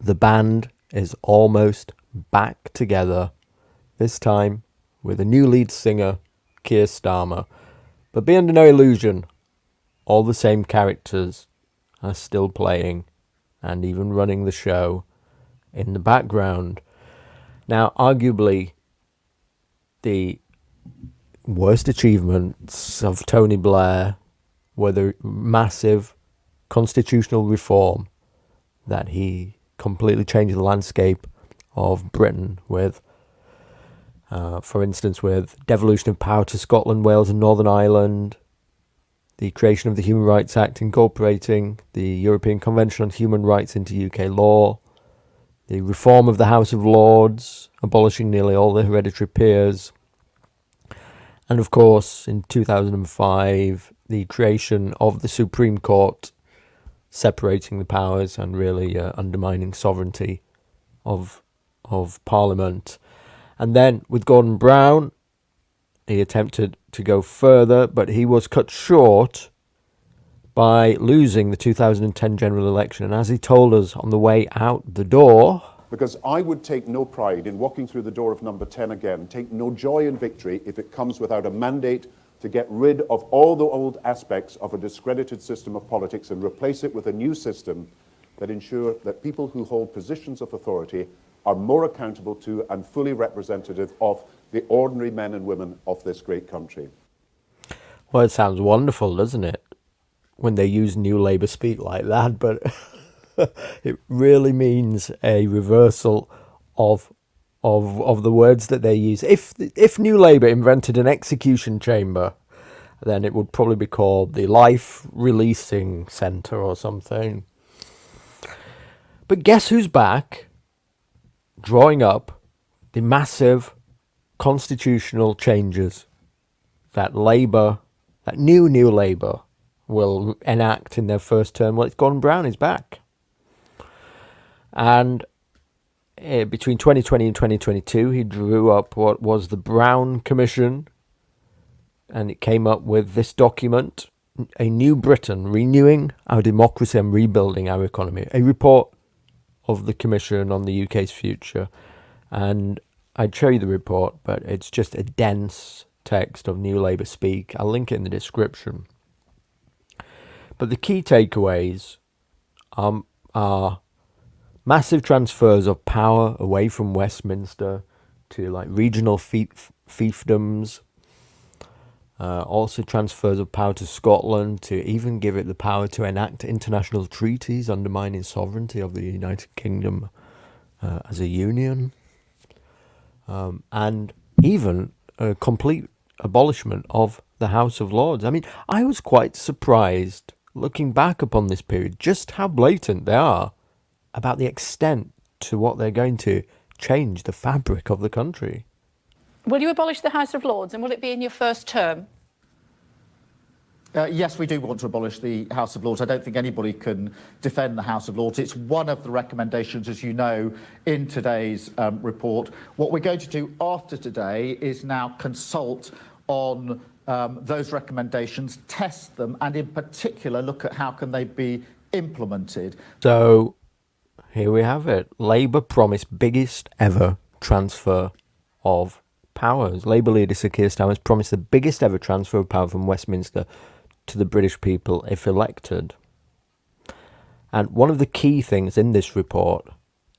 the band is almost back together, this time with a new lead singer, Keir Starmer. But be under no illusion, all the same characters are still playing and even running the show in the background. Now, arguably, the worst achievements of Tony Blair were the massive constitutional reform that he completely changed the landscape of Britain with. For instance, with devolution of power to Scotland, Wales and Northern Ireland, the creation of the Human Rights Act incorporating the European Convention on Human Rights into UK law, the reform of the House of Lords, abolishing nearly all the hereditary peers, and of course, in 2005, the creation of the Supreme Court, separating the powers and really undermining sovereignty of Parliament. And then with Gordon Brown, he attempted to go further, but he was cut short by losing the 2010 general election. And as he told us on the way out the door, because I would take no pride in walking through the door of number 10 again, take no joy in victory if it comes without a mandate to get rid of all the old aspects of a discredited system of politics and replace it with a new system that ensure that people who hold positions of authority are more accountable to and fully representative of the ordinary men and women of this great country. Well, it sounds wonderful, doesn't it, when they use New Labour speak like that, but it really means a reversal of the words that they use. If New Labour invented an execution chamber, then it would probably be called the Life Releasing Centre or something. But guess who's back, drawing up the massive constitutional changes that Labour, that new Labour, will enact in their first term? Well, it's Gordon Brown is back. And between 2020 and 2022, he drew up what was the Brown Commission, and it came up with this document, A New Britain, Renewing Our Democracy and Rebuilding Our Economy, a report of the Commission on the UK's future. And I'd show you the report, but it's just a dense text of New Labour speak. I'll link it in the description. But the key takeaways are massive transfers of power away from Westminster to like regional fiefdoms. Also transfers of power to Scotland to even give it the power to enact international treaties undermining sovereignty of the United Kingdom as a union. And even a complete abolishment of the House of Lords. I mean, I was quite surprised looking back upon this period, just how blatant they are about the extent to what they're going to change the fabric of the country. Will you abolish the House of Lords, and will it be in your first term? Yes, we do want to abolish the House of Lords. I don't think anybody can defend the House of Lords. It's one of the recommendations, as you know, in today's report. What we're going to do after today is now consult on those recommendations, test them, and in particular look at how can they be implemented. So here we have it. Labour promised biggest ever transfer of powers. Labour leader Sir Keir Starmer has promised the biggest ever transfer of power from Westminster to the British people if elected. And one of the key things in this report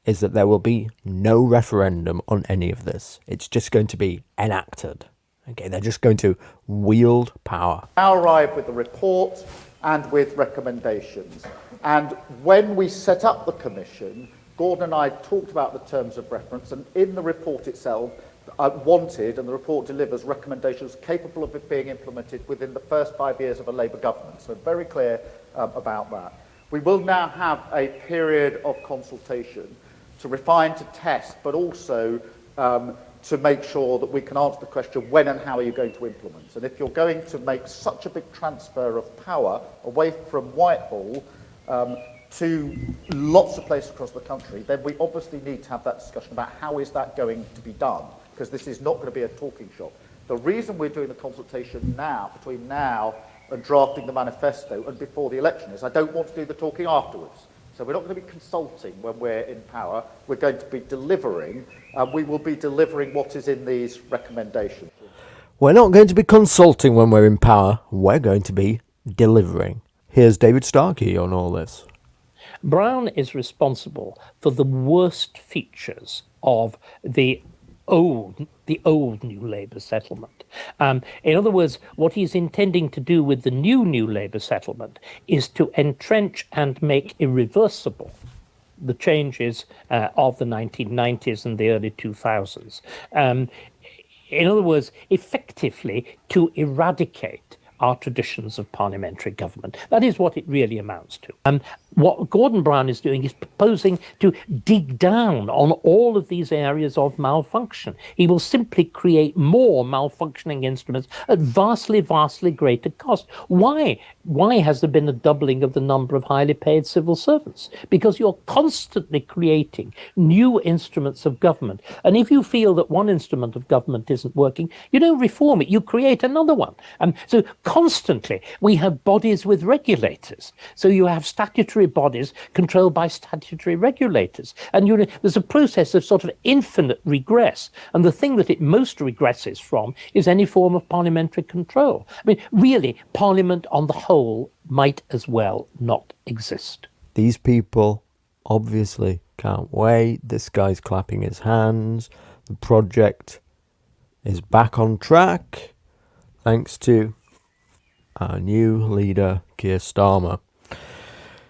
is that there will be no referendum on any of this. It's just going to be enacted. Okay, they're just going to wield power. Now arrive with the report and with recommendations. And when we set up the commission, Gordon and I talked about the terms of reference, and in the report itself, wanted, and the report delivers, recommendations capable of it being implemented within the first 5 years of a Labour government. So very clear about that. We will now have a period of consultation to refine, to test, but also to make sure that we can answer the question, when and how are you going to implement? And if you're going to make such a big transfer of power away from Whitehall to lots of places across the country, then we obviously need to have that discussion about how is that going to be done, because this is not going to be a talking shop. The reason we're doing the consultation now, between now and drafting the manifesto and before the election, is I don't want to do the talking afterwards. So we're not going to be consulting when we're in power. We're going to be delivering, and we will be delivering what is in these recommendations. We're not going to be consulting when we're in power. We're going to be delivering. Here's David Starkey on all this. Brown is responsible for the worst features of the old New Labour settlement. In other words, what he's intending to do with the New Labour settlement is to entrench and make irreversible the changes of the 1990s and the early 2000s. In other words, effectively to eradicate our traditions of parliamentary government. That is what it really amounts to. What Gordon Brown is doing is proposing to dig down on all of these areas of malfunction. He will simply create more malfunctioning instruments at vastly, vastly greater cost. Why? Why has there been a doubling of the number of highly paid civil servants? Because you're constantly creating new instruments of government. And if you feel that one instrument of government isn't working, you don't reform it, you create another one. So constantly we have bodies with regulators. So you have statutory bodies controlled by statutory regulators. And there's a process of sort of infinite regress. And the thing that it most regresses from is any form of parliamentary control. I mean, really, Parliament on the whole might as well not exist. These people obviously can't wait. This guy's clapping his hands. The project is back on track thanks to our new leader, Keir Starmer.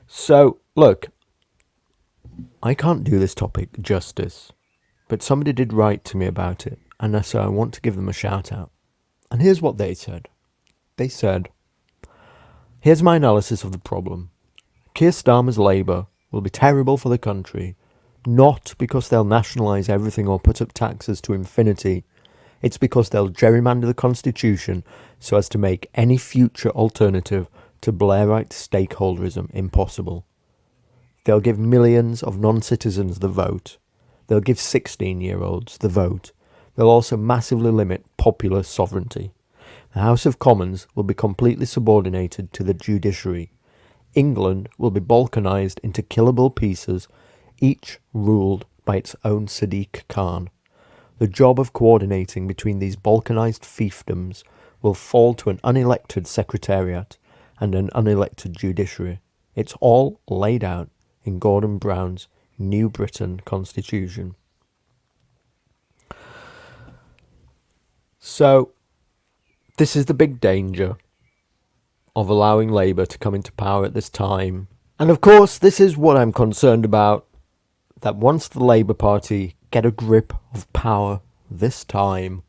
So, look, I can't do this topic justice, but somebody did write to me about it, and so I want to give them a shout out. And here's what they said. They said, here's my analysis of the problem. Keir Starmer's Labour will be terrible for the country, not because they'll nationalise everything or put up taxes to infinity. It's because they'll gerrymander the Constitution so as to make any future alternative to Blairite stakeholderism impossible. They'll give millions of non-citizens the vote. They'll give 16-year-olds the vote. They'll also massively limit popular sovereignty. The House of Commons will be completely subordinated to the judiciary. England will be balkanised into killable pieces, each ruled by its own Sadiq Khan. The job of coordinating between these balkanised fiefdoms will fall to an unelected secretariat and an unelected judiciary. It's all laid out in Gordon Brown's New Britain Constitution. So, this is the big danger of allowing Labour to come into power at this time. And of course, this is what I'm concerned about, that once the Labour Party get a grip of power this time,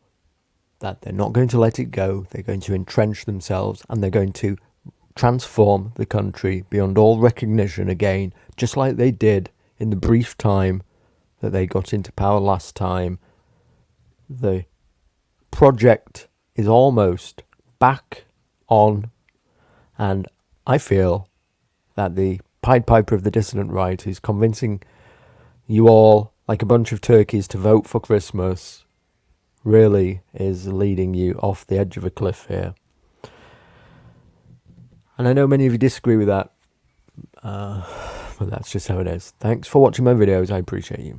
that they're not going to let it go, they're going to entrench themselves, and they're going to transform the country beyond all recognition again, just like they did in the brief time that they got into power last time. The project is almost back on, and I feel that the Pied Piper of the dissident right is convincing you all, like a bunch of turkeys, to vote for Christmas, really is leading you off the edge of a cliff here. And I know many of you disagree with that, but that's just how it is. Thanks for watching my videos, I appreciate you.